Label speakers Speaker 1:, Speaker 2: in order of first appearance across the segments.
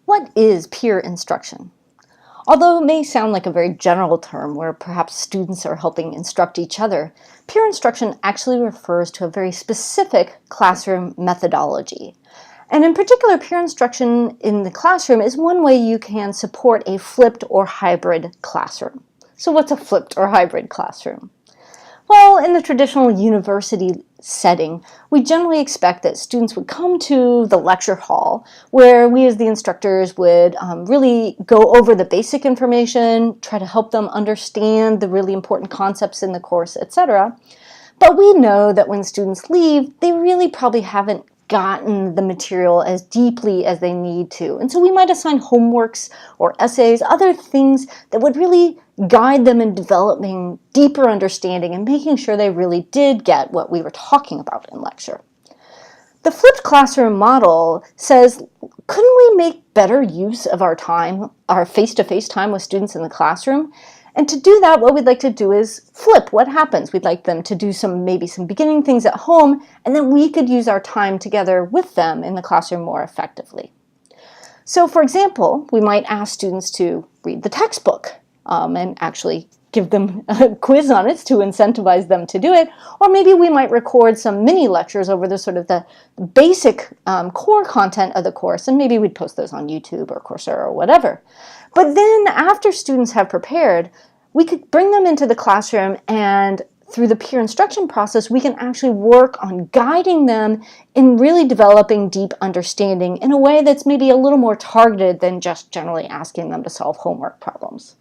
Speaker 1: What is peer instruction? Although it may sound like a very general term where perhaps students are helping instruct each other, peer instruction actually refers to a very specific classroom methodology. And in particular, peer instruction in the classroom is one way you can support a flipped or hybrid classroom. So what's a flipped or hybrid classroom? Well, in the traditional university setting, we generally expect that students would come to the lecture hall where we as the instructors would really go over the basic information, try to help them understand the really important concepts in the course, etc. But we know that when students leave, they really probably haven't gotten the material as deeply as they need to. And so we might assign homeworks or essays, other things that would really guide them in developing deeper understanding and making sure they really did get what we were talking about in lecture. The flipped classroom model says, couldn't we make better use of our time, our face-to-face time with students in the classroom? And to do that, what we'd like to do is flip what happens. We'd like them to do maybe some beginning things at home, and then we could use our time together with them in the classroom more effectively. So for example, we might ask students to read the textbook and actually give them a quiz on it to incentivize them to do it. Or maybe we might record some mini lectures over the sort of the basic core content of the course, and maybe we'd post those on YouTube or Coursera or whatever. But then after students have prepared, we could bring them into the classroom, and through the peer instruction process, we can actually work on guiding them in really developing deep understanding in a way that's maybe a little more targeted than just generally asking them to solve homework problems.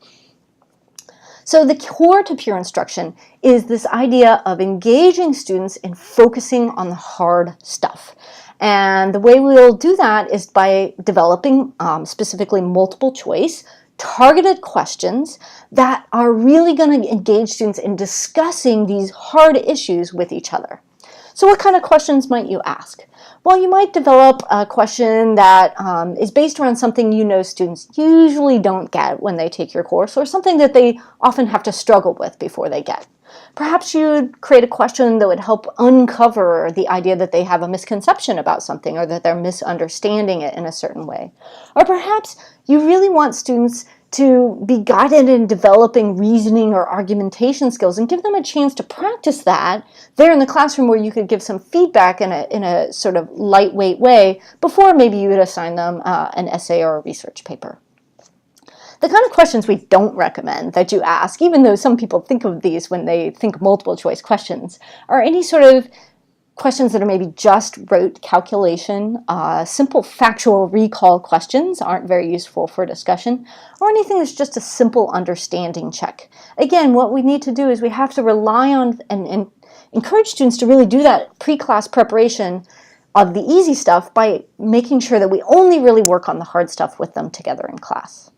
Speaker 1: So the core to peer instruction is this idea of engaging students in focusing on the hard stuff. And the way we'll do that is by developing specifically multiple choice, targeted questions that are really going to engage students in discussing these hard issues with each other. So what kind of questions might you ask? Well, you might develop a question that is based around something you know students usually don't get when they take your course, or something that they often have to struggle with before they get. Perhaps you'd create a question that would help uncover the idea that they have a misconception about something, or that they're misunderstanding it in a certain way. Or perhaps you really want students to be guided in developing reasoning or argumentation skills, and give them a chance to practice that there in the classroom, where you could give some feedback in a sort of lightweight way before maybe you would assign them an essay or a research paper. The kind of questions we don't recommend that you ask, even though some people think of these when they think multiple choice questions, are any sort of questions that are maybe just rote calculation. Simple factual recall questions aren't very useful for discussion, or anything that's just a simple understanding check. Again, what we need to do is we have to rely on and encourage students to really do that pre-class preparation of the easy stuff by making sure that we only really work on the hard stuff with them together in class.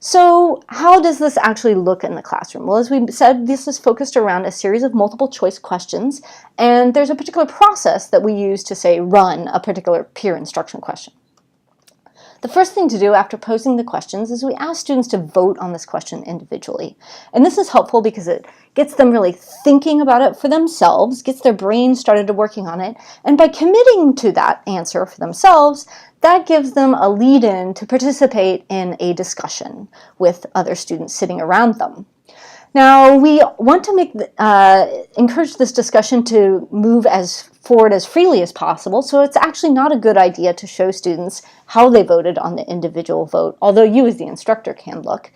Speaker 1: So how does this actually look in the classroom? Well, as we said, this is focused around a series of multiple choice questions, and there's a particular process that we use to, say, run a particular peer instruction question. The first thing to do after posing the questions is we ask students to vote on this question individually. And this is helpful because it gets them really thinking about it for themselves, gets their brain started to working on it, and by committing to that answer for themselves, that gives them a lead-in to participate in a discussion with other students sitting around them. Now, we want to encourage this discussion to move forward as freely as possible, so it's actually not a good idea to show students how they voted on the individual vote, although you as the instructor can look.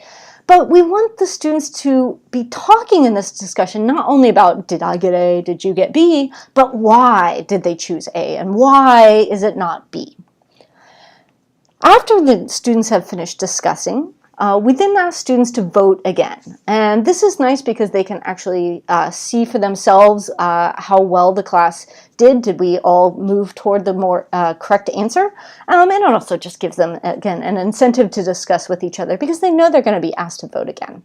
Speaker 1: But we want the students to be talking in this discussion not only about, did I get A, did you get B, but why did they choose A, and why is it not B? After the students have finished discussing, we then ask students to vote again. And this is nice because they can actually see for themselves how well the class did. Did we all move toward the more correct answer? And it also just gives them, again, an incentive to discuss with each other because they know they're going to be asked to vote again.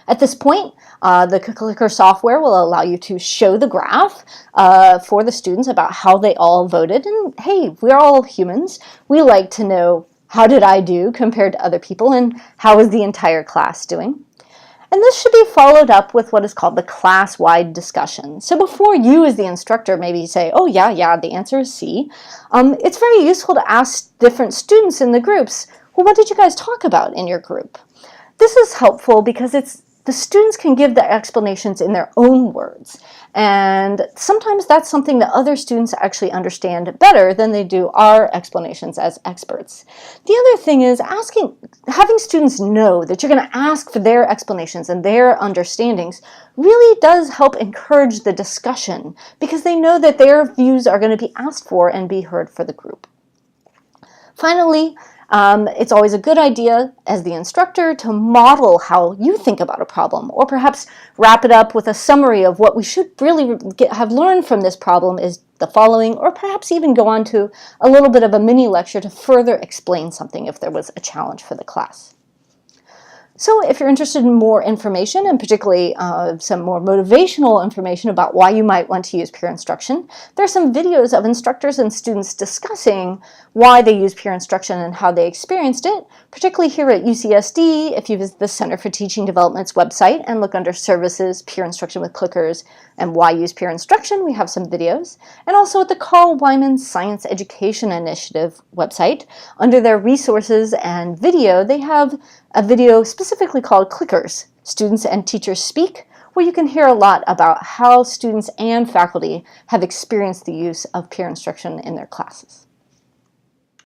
Speaker 1: At this point, the clicker software will allow you to show the graph for the students about how they all voted. And hey, we're all humans. We like to know, how did I do compared to other people, and how is the entire class doing? And this should be followed up with what is called the class-wide discussion. So before you as the instructor maybe say, oh yeah, the answer is C, it's very useful to ask different students in the groups, well, what did you guys talk about in your group? This is helpful because the students can give the explanations in their own words. And sometimes that's something that other students actually understand better than they do our explanations as experts. The other thing is having students know that you're going to ask for their explanations and their understandings really does help encourage the discussion because they know that their views are going to be asked for and be heard for the group. Finally, it's always a good idea as the instructor to model how you think about a problem, or perhaps wrap it up with a summary of what we should really have learned from this problem is the following, or perhaps even go on to a little bit of a mini lecture to further explain something if there was a challenge for the class. So if you're interested in more information, and particularly some more motivational information about why you might want to use peer instruction, there are some videos of instructors and students discussing why they use peer instruction and how they experienced it, particularly here at UCSD. If you visit the Center for Teaching Development's website and look under Services, Peer Instruction with Clickers, and Why Use Peer Instruction, we have some videos. And also at the Carl Wyman Science Education Initiative website, under their resources and video, they have a video specifically called Clickers, Students and Teachers Speak, where you can hear a lot about how students and faculty have experienced the use of peer instruction in their classes.